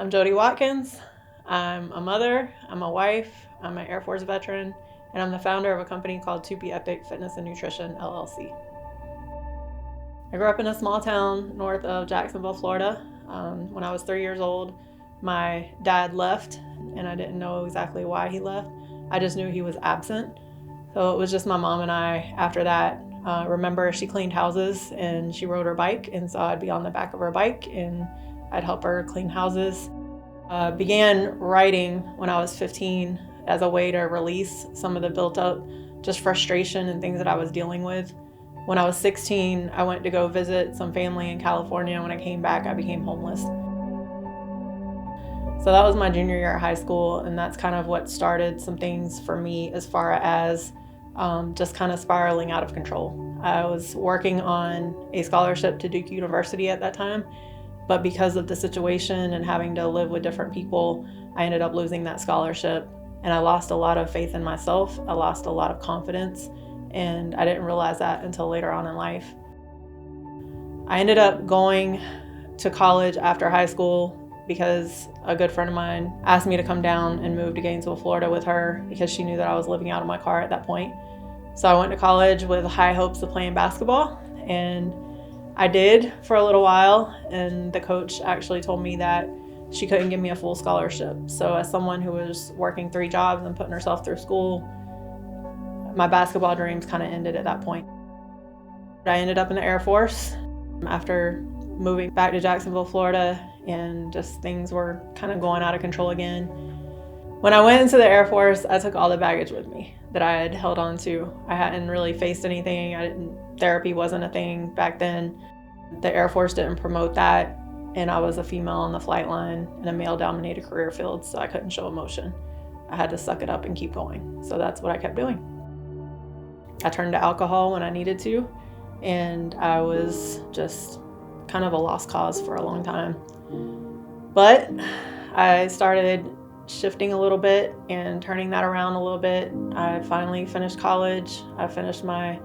I'm Jody Watkins. I'm a mother, I'm a wife, I'm an Air Force veteran, and I'm the founder of a company called 2P Epic Fitness and Nutrition, LLC. I grew up in a small town north of Jacksonville, Florida. When I was 3 years old, my dad left, and I didn't know exactly why he left. I just knew he was absent. So it was just my mom and I after that. Remember, she cleaned houses and she rode her bike, and so I'd be on the back of her bike and I'd help her clean houses. Began writing when I was 15 as a way to release some of the built up just frustration and things that I was dealing with. When I was 16, I went to go visit some family in California. When I came back, I became homeless. So that was my junior year of high school, and that's kind of what started some things for me as far as just kind of spiraling out of control. I was working on a scholarship to Duke University at that time, but because of the situation and having to live with different people, I ended up losing that scholarship, and I lost a lot of faith in myself. I lost a lot of confidence, and I didn't realize that until later on in life. I ended up going to college after high school because a good friend of mine asked me to come down and move to Gainesville, Florida with her because she knew that I was living out of my car at that point. So I went to college with high hopes of playing basketball, and I did for a little while, and the coach actually told me that she couldn't give me a full scholarship. So as someone who was working 3 jobs and putting herself through school, my basketball dreams kind of ended at that point. I ended up in the Air Force after moving back to Jacksonville, Florida, and just things were kind of going out of control again. When I went into the Air Force, I took all the baggage with me that I had held on to. I hadn't really faced anything. Therapy wasn't a thing back then. The Air Force didn't promote that, and I was a female on the flight line in a male-dominated career field, so I couldn't show emotion. I had to suck it up and keep going. So that's what I kept doing. I turned to alcohol when I needed to, and I was just kind of a lost cause for a long time. But I started shifting a little bit and turning that around a little bit. I finally finished college. I finished my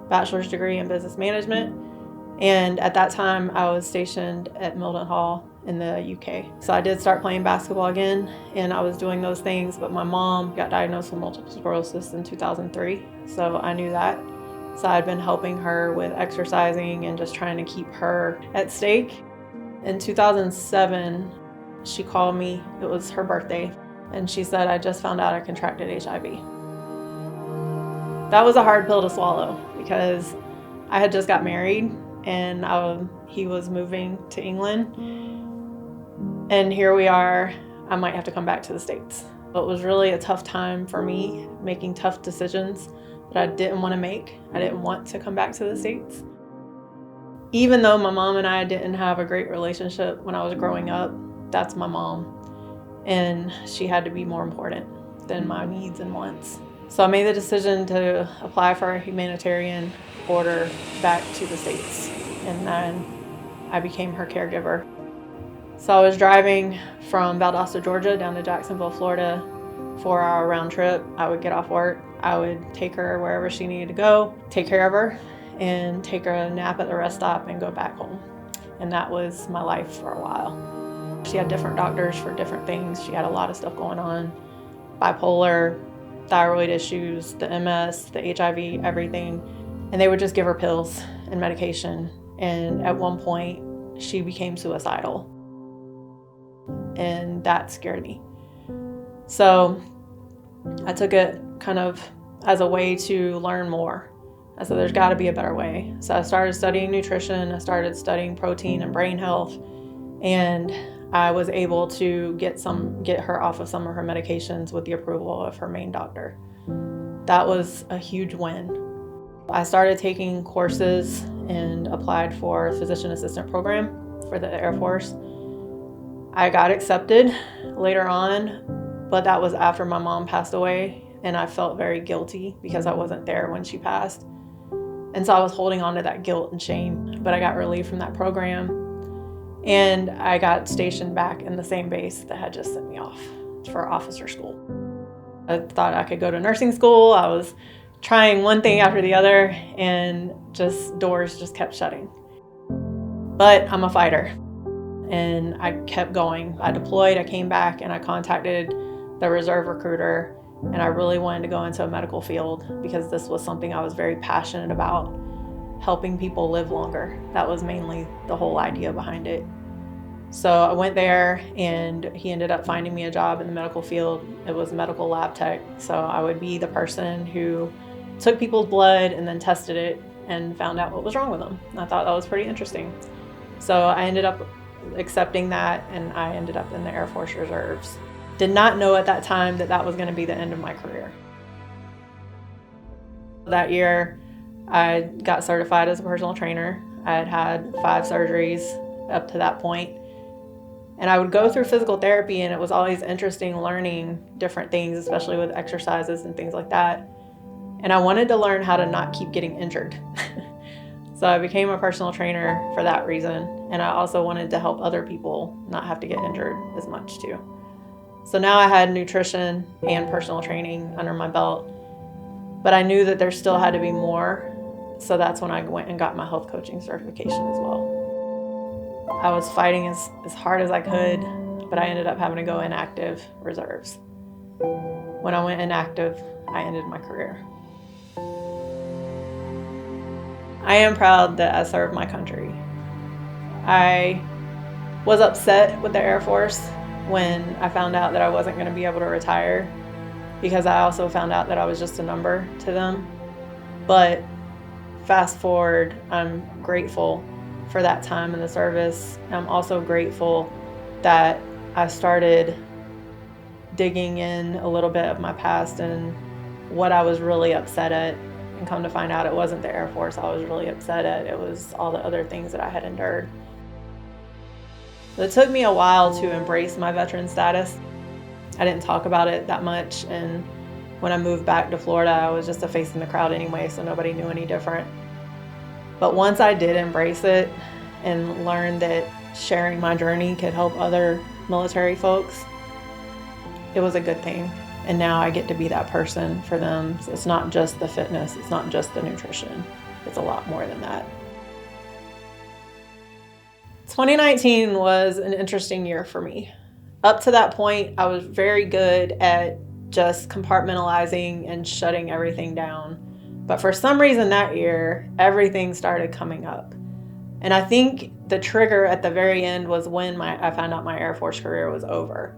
bachelor's degree in business management. And at that time, I was stationed at Mildenhall in the UK. So I did start playing basketball again, and I was doing those things, but my mom got diagnosed with multiple sclerosis in 2003. So I knew that. So I'd been helping her with exercising and just trying to keep her at stake. In 2007, she called me. It was her birthday, and she said, "I just found out I contracted HIV." That was a hard pill to swallow because I had just got married, and he was moving to England, and here we are. I might have to come back to the States. It was really a tough time for me, making tough decisions that I didn't want to make. I didn't want to come back to the States. Even though my mom and I didn't have a great relationship when I was growing up, that's my mom, and she had to be more important than my needs and wants. So I made the decision to apply for a humanitarian order back to the States, and then I became her caregiver. So I was driving from Valdosta, Georgia down to Jacksonville, Florida, 4-hour round trip. I would get off work. I would take her wherever she needed to go, take care of her, and take her a nap at the rest stop and go back home. And that was my life for a while. She had different doctors for different things. She had a lot of stuff going on: bipolar, thyroid issues, the MS, the HIV, everything. And they would just give her pills and medication. And at one point, she became suicidal. And that scared me. So I took it kind of as a way to learn more. I said, there's got to be a better way. So I started studying nutrition. I started studying protein and brain health. And I was able to get her off of some of her medications with the approval of her main doctor. That was a huge win. I started taking courses and applied for a physician assistant program for the Air Force. I got accepted later on, but that was after my mom passed away, and I felt very guilty because I wasn't there when she passed. And so I was holding on to that guilt and shame, but I got relieved from that program, and I got stationed back in the same base that had just sent me off for officer school. I thought I could go to nursing school. I was trying one thing after the other, and doors just kept shutting. But I'm a fighter. and I kept going. I deployed, I came back, and I contacted the reserve recruiter, and I really wanted to go into a medical field because this was something I was very passionate about, helping people live longer. That was mainly the whole idea behind it. So I went there, and he ended up finding me a job in the medical field. It was medical lab tech. So I would be the person who took people's blood and then tested it and found out what was wrong with them. I thought that was pretty interesting. So I ended up accepting that, and I ended up in the Air Force Reserves. Did not know at that time that that was going to be the end of my career. That year, I got certified as a personal trainer. I had had 5 surgeries up to that point. And I would go through physical therapy, and it was always interesting learning different things, especially with exercises and things like that. And I wanted to learn how to not keep getting injured. So I became a personal trainer for that reason. And I also wanted to help other people not have to get injured as much too. So now I had nutrition and personal training under my belt, but I knew that there still had to be more. So that's when I went and got my health coaching certification as well. I was fighting as hard as I could, but I ended up having to go inactive reserves. When I went inactive, I ended my career. I am proud that I served my country. I was upset with the Air Force when I found out that I wasn't going to be able to retire, because I also found out that I was just a number to them. But fast forward, I'm grateful for that time in the service. I'm also grateful that I started digging in a little bit of my past and what I was really upset at. And come to find out, it wasn't the Air Force I was really upset at. It was all the other things that I had endured. It took me a while to embrace my veteran status. I didn't talk about it that much, and when I moved back to Florida, I was just a face in the crowd anyway, so nobody knew any different. But once I did embrace it and learned that sharing my journey could help other military folks, it was a good thing. And now I get to be that person for them. So it's not just the fitness, it's not just the nutrition. It's a lot more than that. 2019 was an interesting year for me. Up to that point, I was very good at just compartmentalizing and shutting everything down. But for some reason that year, everything started coming up. And I think the trigger at the very end was when I found out my Air Force career was over.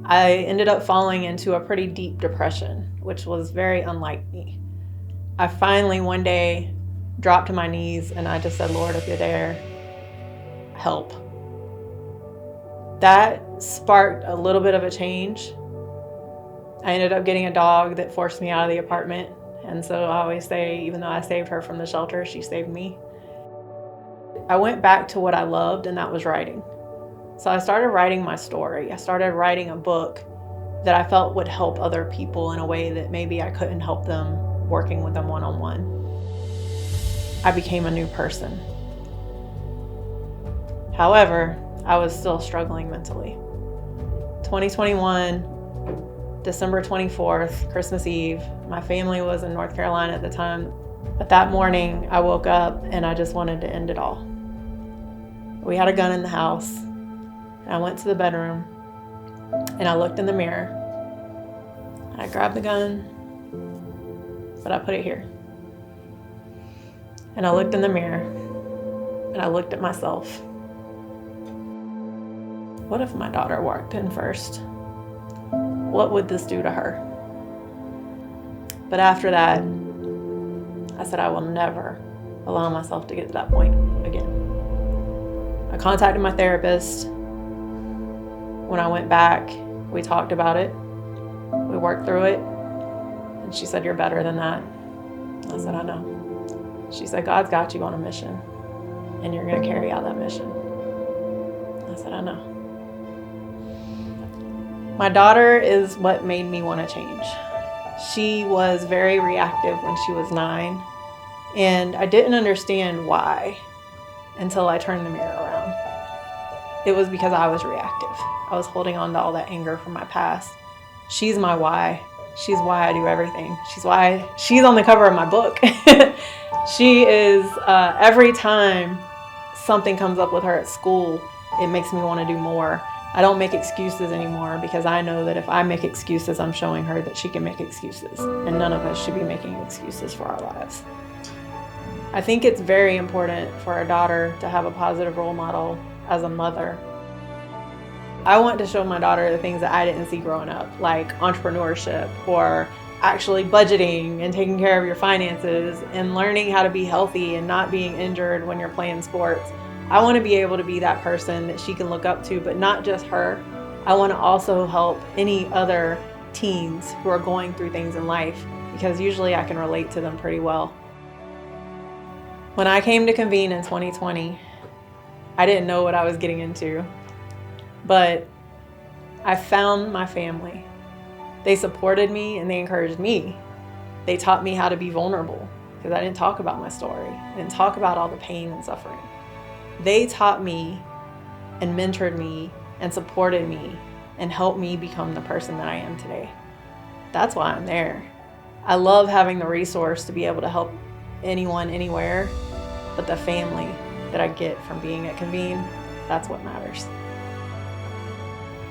I ended up falling into a pretty deep depression, which was very unlike me. I finally one day dropped to my knees and I just said, Lord, if you're there, help. That sparked a little bit of a change. I ended up getting a dog that forced me out of the apartment. And so I always say, even though I saved her from the shelter, she saved me. I went back to what I loved, and that was writing. So I started writing my story. I started writing a book that I felt would help other people in a way that maybe I couldn't help them working with them one-on-one. I became a new person. However, I was still struggling mentally. 2021, December 24th, Christmas Eve, my family was in North Carolina at the time. But that morning, I woke up and I just wanted to end it all. We had a gun in the house. I went to the bedroom and I looked in the mirror. I grabbed the gun, but I put it here. And I looked in the mirror and I looked at myself. What if my daughter walked in first? What would this do to her? But after that, I said I will never allow myself to get to that point again. I contacted my therapist. When I went back, we talked about it. We worked through it. And she said, you're better than that. I said, I know. She said, God's got you on a mission, and you're going to carry out that mission. I said, I know. My daughter is what made me want to change. She was very reactive when she was 9, and I didn't understand why until I turned the mirror around. It was because I was reactive. I was holding on to all that anger from my past. She's my why. She's why I do everything. She's why she's on the cover of my book. She is, every time something comes up with her at school, it makes me want to do more. I don't make excuses anymore because I know that if I make excuses, I'm showing her that she can make excuses, and none of us should be making excuses for our lives. I think it's very important for our daughter to have a positive role model as a mother. I want to show my daughter the things that I didn't see growing up, like entrepreneurship or actually budgeting and taking care of your finances and learning how to be healthy and not being injured when you're playing sports. I want to be able to be that person that she can look up to, but not just her. I want to also help any other teens who are going through things in life, because usually I can relate to them pretty well. When I came to Convene in 2020, I didn't know what I was getting into, but I found my family. They supported me and they encouraged me. They taught me how to be vulnerable, because I didn't talk about my story. I didn't talk about all the pain and suffering. They taught me and mentored me and supported me and helped me become the person that I am today. That's why I'm there. I love having the resource to be able to help anyone, anywhere, but the family that I get from being at Convene, that's what matters.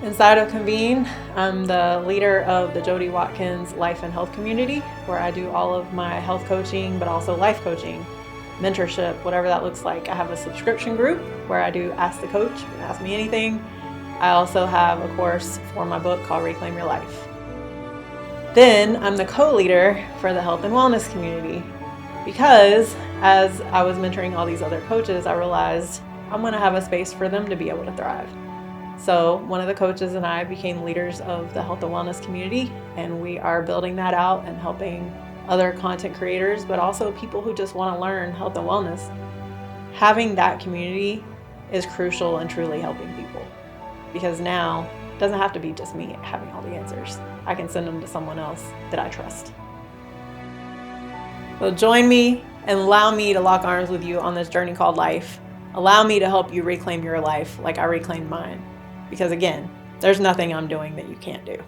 Inside of Convene, I'm the leader of the Jody Watkins Life and Health Community, where I do all of my health coaching, but also life coaching, mentorship, whatever that looks like. I have a subscription group where I do Ask the Coach, you can ask me anything. I also have a course for my book called Reclaim Your Life. Then I'm the co-leader for the health and wellness community, because as I was mentoring all these other coaches, I realized I'm going to have a space for them to be able to thrive. So one of the coaches and I became leaders of the health and wellness community, and we are building that out and helping other content creators, but also people who just want to learn health and wellness. Having that community is crucial in truly helping people, because now it doesn't have to be just me having all the answers. I can send them to someone else that I trust. So join me and allow me to lock arms with you on this journey called life. Allow me to help you reclaim your life like I reclaimed mine. Because again, there's nothing I'm doing that you can't do.